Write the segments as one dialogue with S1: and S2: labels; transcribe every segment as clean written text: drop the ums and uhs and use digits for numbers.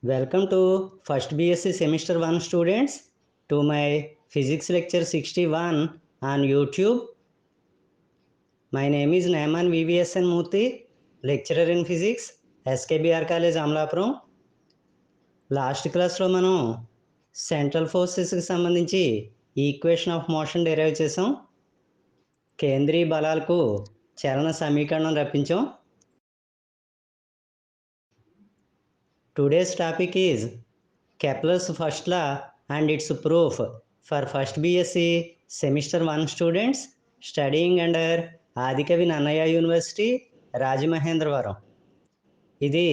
S1: Welcome to first BSc semester 1 students to my physics lecture 61 on YouTube. My name is Naiman VVSN Murthy, lecturer in physics, SKBR College Amlapuram. Last క్లాస్లో మనం central ఫోర్సెస్కి సంబంధించి equation of motion derive చేసాం. కేంద్రీయ బలాలకు చలన సమీకరణం రప్పించాం. Today's topic is Kepler's first law and its proof for first BSc semester 1 students studying under Adikavi Nannaya University, Rajamahendravaram. ఇది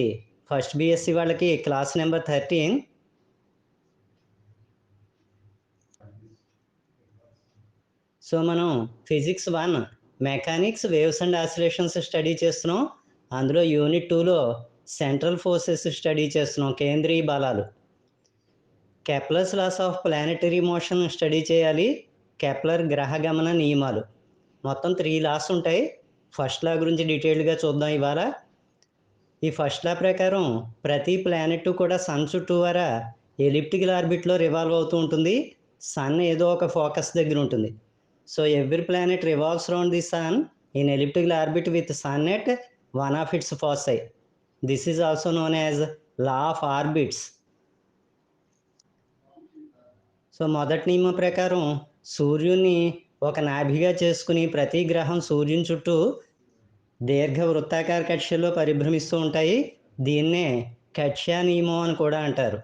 S1: first BSc వాళ్ళకి class number 13. So మనం physics 1 mechanics waves and oscillations study చేస్తున్నాం. అందులో unit 2లో central forces study చేస్తున్నాం, కేంద్రీయ బలాలు. Kepler's laws of planetary motion study చేయాలి. కెప్లర్ గ్రహ గమన నియమాలు, మొత్తం 3 లాస్ ఉంటాయి. ఫస్ట్ లా గురించి డీటెయిల్డ్గా చూద్దాం ఇవాళ. ఈ ఫస్ట్ లా ప్రకారం ప్రతి ప్లానెట్ కూడా సన్ చుట్టూ వర ఎలిప్టికల్ ఆర్బిట్లో రివాల్వ్ అవుతూ ఉంటుంది. సన్ ఏదో ఒక ఫోకస్ దగ్గర ఉంటుంది. So every planet revolves round the sun in elliptical orbit with sun at one of its foci. This is also known as law of orbits. So మొదటి నియమం ప్రకారం సూర్యుని ఒక నాభిగా చేసుకుని ప్రతి గ్రహం సూర్యుని చుట్టూ దీర్ఘ వృత్తాకార కక్ష్యలో పరిభ్రమిస్తూ ఉంటాయి. దీన్నే కక్ష్యా నియమం అని కూడా అంటారు.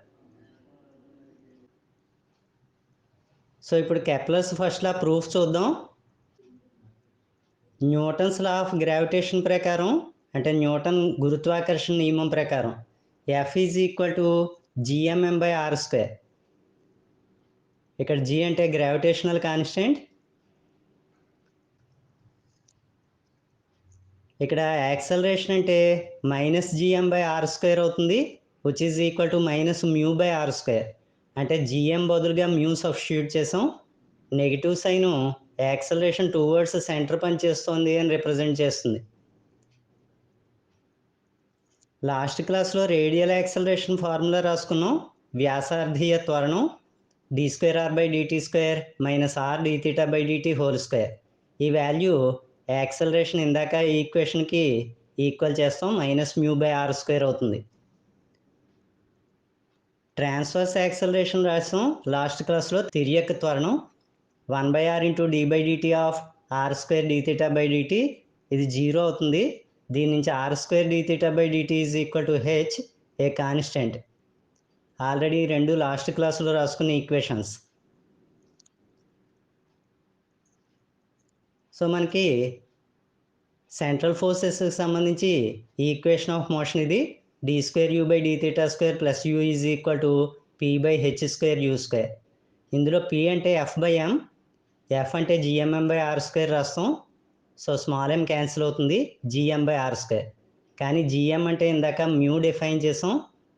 S1: సో ఇప్పుడు కెప్లర్స్ ఫస్ట్ లా ప్రూఫ్ చూద్దాం. న్యూటన్స్ లా ఆఫ్ గ్రావిటేషన్ ప్రకారం, అంటే న్యూటన్ గురుత్వాకర్షణ నియమం ప్రకారం F is equal to gmm/r². ఇక్కడ g అంటే గ్రావిటేషనల్ కాన్స్టెంట్, ఇక్కడ యాక్సలరేషన్ అంటే -gm/r² అవుతుంది, which is equal to -μ/r². అంటే gm బదులుగా మ్యూ సబ్స్టిట్యూట్ చేసాం. Negative sign acceleration towards centre పనిచేస్తుంది అని రిప్రజెంట్ చేస్తుంది. లాస్ట్ క్లాస్లో రేడియల్ యాక్సలరేషన్ ఫార్ములా రాసుకున్నాం. వ్యాసార్థీయ త్వరణం d²r/dt² - r dθ/dt². ఈ వాల్యూ యాక్సలరేషన్ ఇందాక ఈ ఈక్వేషన్కి ఈక్వల్ చేస్తాం, -μ/r² అవుతుంది. ట్రాన్స్వర్స్ యాక్సలరేషన్ రాసాం లాస్ట్ క్లాస్లో. తిర్యక్ త్వరణం 1/r × d/dt of r² dθ/dt. ఇది 0 అవుతుంది. దీని నుంచి r² dθ/dt is equal to h, a constant. Already రెండు లాస్ట్ క్లాసులో రాసుకున్న ఈక్వేషన్స్. సో మనకి సెంట్రల్ ఫోర్సెస్కి సంబంధించి ఈ ఈక్వేషన్ ఆఫ్ మోషన్ ఇది. d²u/dθ² + u is equal to p/h²u². ఇందులో p అంటే f/m, f అంటే gmm/r² రాస్తాం. సో స్మాల్ m క్యాన్సిల్ అవుతుంది, gm/r². కానీ gm అంటే ఇందాక మ్యూ డిఫైన్ చేసాం.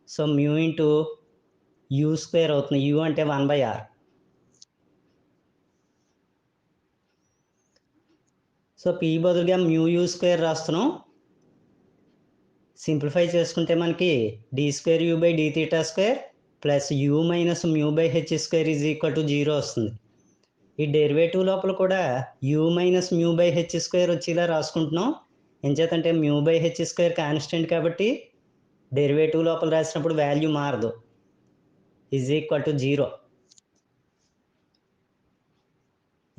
S1: సో మ్యూ ఇంటూ u² అవుతుంది. u అంటే 1/r. సో p బదులుగా μu² రాస్తున్నాం. సింప్లిఫై చేసుకుంటే మనకి d²u/dθ² + u - μ/h² is equal to 0 వస్తుంది. ఈ డెరివేటివ్ లోపల కూడా u - μ/h² వచ్చేలా రాసుకుంటున్నాం. ఎంచేతంటే μ/h² కాన్స్టెంట్ కాబట్టి డెరివేటివ్ లోపల రాసినప్పుడు వాల్యూ మారదు, ఈజ్ ఈక్వల్ టు 0.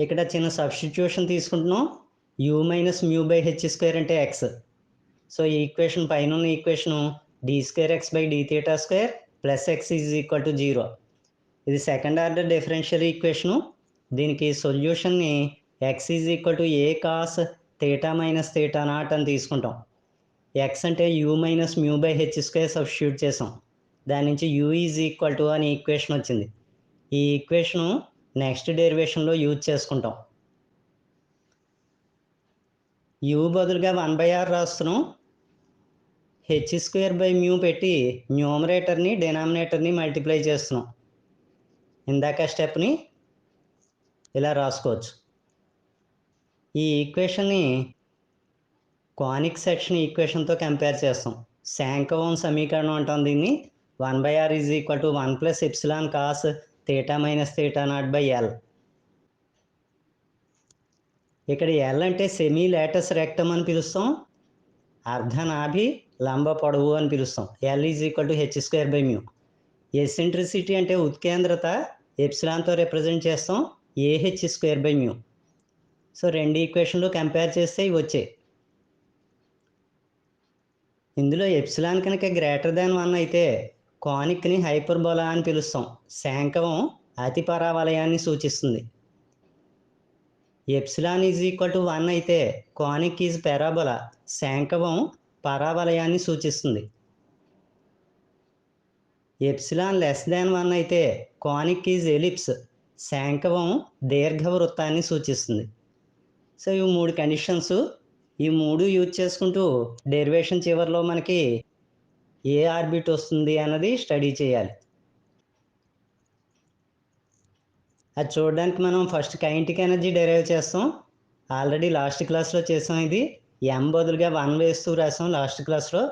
S1: ఇక్కడ చిన్న సబ్స్టిట్యూషన్ తీసుకుంటున్నాం. u - μ/h² అంటే x. సో ఈ ఈక్వేషన్ పైన ఉన్న equation d²x/dθ² + x is equal to 0. ఇది సెకండ్ ఆర్డర్ డిఫరెన్షియల్ ఈక్వేషను. దీనికి సొల్యూషన్ని x is equal to a cos θ - θ0 అని తీసుకుంటాం. x అంటే u - μ/h² సబ్స్టిట్యూట్ చేసాం. దాని నుంచి u ఈజ్ ఈక్వల్ టు అని ఈక్వేషన్ వచ్చింది. ఈ ఈక్వేషను నెక్స్ట్ డెరివేషన్లో యూజ్ చేసుకుంటాం. u బదులుగా 1/r రాస్తున్నాం. h²/μ పెట్టి న్యూమరేటర్ని డినామినేటర్ని మల్టిప్లై చేస్తున్నాం. ఇందాక స్టెప్ని ఇలా రాసుకోవచ్చు. ఈ ఈక్వేషన్ని కానిక్ సెక్షన్ ఈక్వేషన్తో కంపేర్ చేస్తాం. శాంకవోన్ సమీకరణం అంటాం దీన్ని. 1/r is equal to 1 plus epsilon cos theta minus theta not by L. ఇక్కడ ఎల్ అంటే సెమీ లేటస్ రెక్టమ్ అని పిలుస్తాం, అర్ధనాభి లంబ పొడవు అని పిలుస్తాం. L is equal to H square by mu. Eccentricity అంటే ఉత్కేంద్రత ఎప్సిలాన్తో రిప్రజెంట్ చేస్తాం, AH square by mu. So రెండు ఈక్వేషన్లు కంపేర్ చేస్తే ఇవి వచ్చాయి. ఇందులో ఎప్సిలాన్ కనుక గ్రేటర్ దాన్ 1 అయితే కానిక్ని హైపర్బోలా అని పిలుస్తాం, శాంకవం అతి పరావలయాన్ని సూచిస్తుంది. ఎప్సిలాన్ ఈజ్ ఈక్వల్ టు 1 అయితే కానిక్ ఈజ్ పారాబోలా, శాంకవం పరావలయాన్ని సూచిస్తుంది. ఎప్సిలాన్ లెస్ దాన్ 1 అయితే కానిక్ ఈజ్ ఎలిప్స్, శాంకవం దీర్ఘవృత్తాన్ని సూచిస్తుంది. సో ఇవి 3 కండిషన్స్. ఈ 3 యూజ్ చేసుకుంటూ డెరివేషన్ చివరిలో మనకి ఏ ఆర్బిట్ వస్తుంది అన్నది స్టడీ చేయాలి. అది చూడడానికి మనం ఫస్ట్ కైనెటిక్ ఎనర్జీ డెరైవ్ చేస్తాం. ఆల్రెడీ లాస్ట్ క్లాస్లో చేసాం. ఇది m బదులుగా 1 వేస్తూ రాసాం లాస్ట్ క్లాస్లో.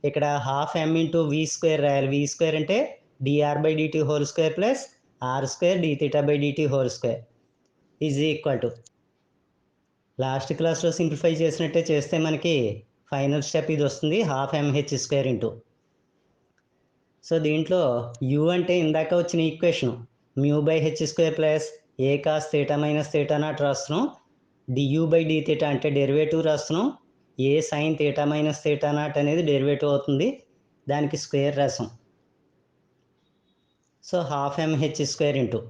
S1: ఇక్కడ half m into v square రాయాలి. v స్క్వేర్ అంటే dr/dt whole square plus r square dθ/dt whole square is equal to, last క్లాస్లో సింప్లిఫై చేసినట్టే చేస్తే మనకి ఫైనల్ స్టెప్ ఇది వస్తుంది, half mh square into. So దీంట్లో u అంటే ఇందాక వచ్చిన equation mu by H square plus A cos theta minus theta naught రాస్తున్నాం, du/dθ అంటే డెరివేటివ్ రాస్తున్నాం, A sine theta minus theta naught అనేది డెరివేటివ్ అవుతుంది, దానికి స్క్వేర్ రాసాం. So half mh square into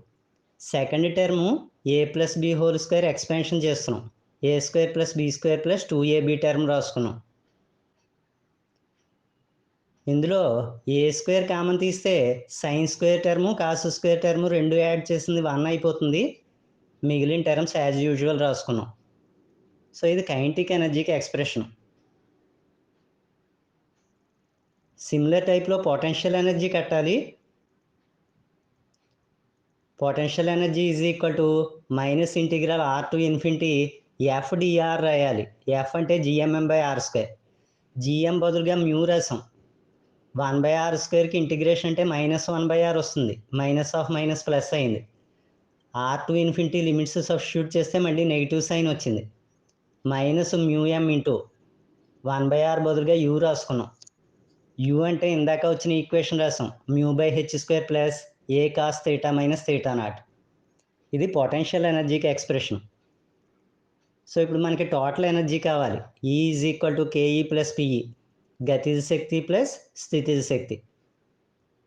S1: second term A plus B whole square expansion చేస్తున్నాం, A square plus B square plus 2ab term రాసుకున్నాం. ఇందులో A square common తీస్తే sine square term cos square term రెండు add చేసింది 1 అయిపోతుంది, మిగిలిన terms as usual రాసుకున్నాం. So ఇది కైనెటిక్ ఎనర్జీకి ఎక్స్ప్రెషన్. సిమిలర్ టైప్లో పొటెన్షియల్ ఎనర్జీ కట్టాలి. Potential energy is equal to minus integral r to infinity FdR రాయాలి. F అంటే gmm/r స్క్వేర్, gm బదులుగా మ్యూ రాసాం. 1/r స్క్వేర్కి ఇంటిగ్రేషన్ అంటే -1/r వస్తుంది, మైనస్ ఆఫ్ మైనస్ ప్లస్ అయింది. r to infinity limits substitute చేస్తే మళ్ళీ నెగిటివ్ సైన్ వచ్చింది, మైనస్ మ్యూఎం ఇంటూ 1/r బదులుగా u రాసుకున్నాం. u అంటే ఇందాక వచ్చిన ఈక్వేషన్ రాసాం, mu by H square plus A cos theta minus theta naught. ఇది పొటెన్షియల్ ఎనర్జీకి ఎక్స్ప్రెషన్. సో ఇప్పుడు మనకి టోటల్ ఎనర్జీ కావాలి. E is equal to KE plus PE, గతిజ శక్తి ప్లస్ స్థితిజ శక్తి.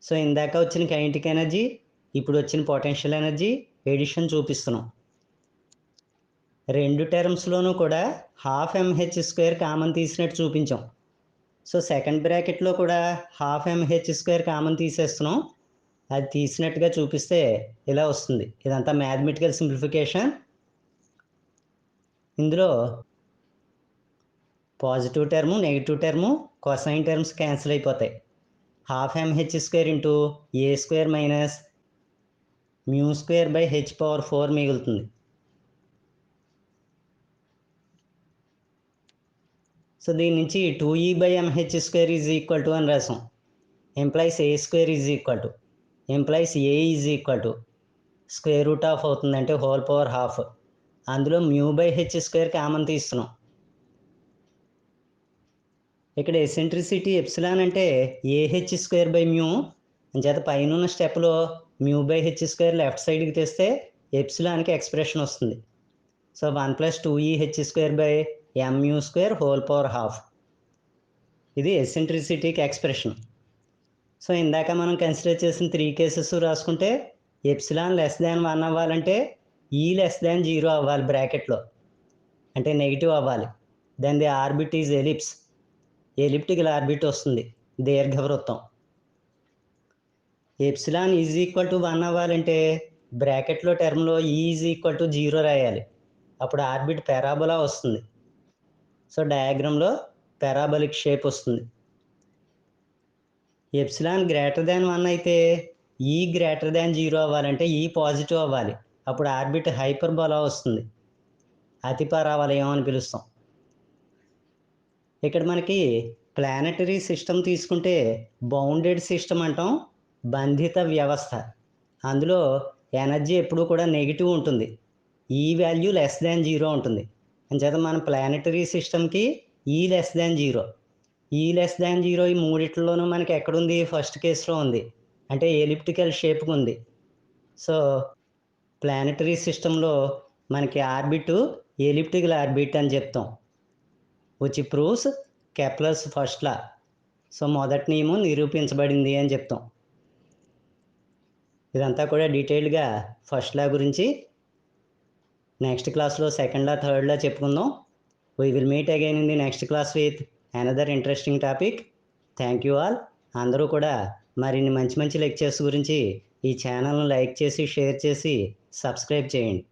S1: సో ఇందాక వచ్చిన కైనెటిక్ ఎనర్జీ, ఇప్పుడు వచ్చిన పొటెన్షియల్ ఎనర్జీ ఎడిషన్ చూపిస్తున్నాం. రెండు టర్మ్స్లోనూ కూడా హాఫ్ mh స్క్వేర్ కామన్ తీసినట్టు చూపించాం. సో సెకండ్ బ్రాకెట్లో కూడా హాఫ్ mh స్క్వేర్ కామన్ తీసేస్తున్నాం. అది తీసినట్టుగా చూపిస్తే ఇలా వస్తుంది. ఇదంతా మ్యాథమెటికల్ సింప్లిఫికేషన్. ఇందులో positive term negative term cosine terms cancel అయిపోతాయి. Half mh square into A square minus mu square by h⁴ మిగులుతుంది. సో దీని నుంచి 2e/mh square is equal to అని రాసాం. Employees A square is equal to, employees A is equal to square root of అవుతుంది, అంటే whole power half. అందులో mu by H square common తీస్తున్నాం. ఇక్కడ ఎసెంట్రిసిటీ ఎప్సిలాన్ అంటే ఏహెచ్ స్క్వేర్ బై మ్యూ, అంచేత పైన ఉన్న స్టెప్లో mu by H square left సైడ్కి తెస్తే ఎప్సిలాన్కి ఎక్స్ప్రెషన్ వస్తుంది. So 1 + 2e⁻h square by mu square whole power half. ఇది ఎసెంట్రిసిటీకి ఎక్స్ప్రెషన్. సో ఇందాక మనం కన్సిడర్ చేసిన 3 కేసెస్ రాసుకుంటే ఎప్సిలాన్ లెస్ దాన్ 1 అవ్వాలంటే ఈ లెస్ దాన్ 0 అవ్వాలి బ్రాకెట్లో, అంటే నెగిటివ్ అవ్వాలి. Then the orbit is ellipse, elliptical orbit వస్తుంది, దీర్ఘవృత్తం. ఎప్సిలాన్ ఈజ్ ఈక్వల్ టు 1 అవ్వాలంటే బ్రాకెట్లో టర్మ్లో ఈజ్ ఈక్వల్ టు 0 రాయాలి, అప్పుడు ఆర్బిట్ పారాబోలా వస్తుంది. సో డయాగ్రామ్లో పారాబోలిక్ షేప్ వస్తుంది. ఎప్సిలాన్ గ్రేటర్ దాన్ 1 అయితే ఈ గ్రేటర్ దాన్ 0 అవ్వాలంటే ఈ పాజిటివ్ అవ్వాలి, అప్పుడు ఆర్బిట్ హైపర్బోలా వస్తుంది, అతి పరావలయం అని పిలుస్తాం. ఇక్కడ మనకి ప్లానెటరీ సిస్టమ్ తీసుకుంటే బౌండెడ్ సిస్టమ్ అంటాం, బంధిత వ్యవస్థ. అందులో ఎనర్జీ ఎప్పుడూ కూడా నెగిటివ్ ఉంటుంది. ఈ వాల్యూ లెస్ దాన్ జీరో ఉంటుంది. అంచేత మన ప్లానెటరీ సిస్టమ్కి ఈ లెస్ దాన్ జీరో. ఈ లెస్ దాన్ జీరో ఈ మూడిట్లోనూ మనకి ఎక్కడుంది? ఫస్ట్ కేసులో ఉంది. అంటే ఎలిప్టికల్ షేప్కి ఉంది. సో ప్లానెటరీ సిస్టంలో మనకి ఆర్బిట్ ఎలిప్టికల్ ఆర్బిట్ అని చెప్తాం, which proves Kepler's first law. So మొదటి నియమం నిరూపించబడింది అని చెప్తాం. ఇదంతా కూడా డీటెయిల్డ్గా ఫస్ట్ లా గురించి నెక్స్ట్ క్లాస్లో సెకండ్ లా, థర్డ్ లా చెప్పుకుందాం. We will meet again in the next class with another interesting topic. Thank you all. అందరూ కూడా మరిన్ని మంచి మంచి లెక్చర్స్ గురించి ఈ ఛానల్ను లైక్ చేసి, షేర్ చేసి, సబ్స్క్రైబ్ చేయండి.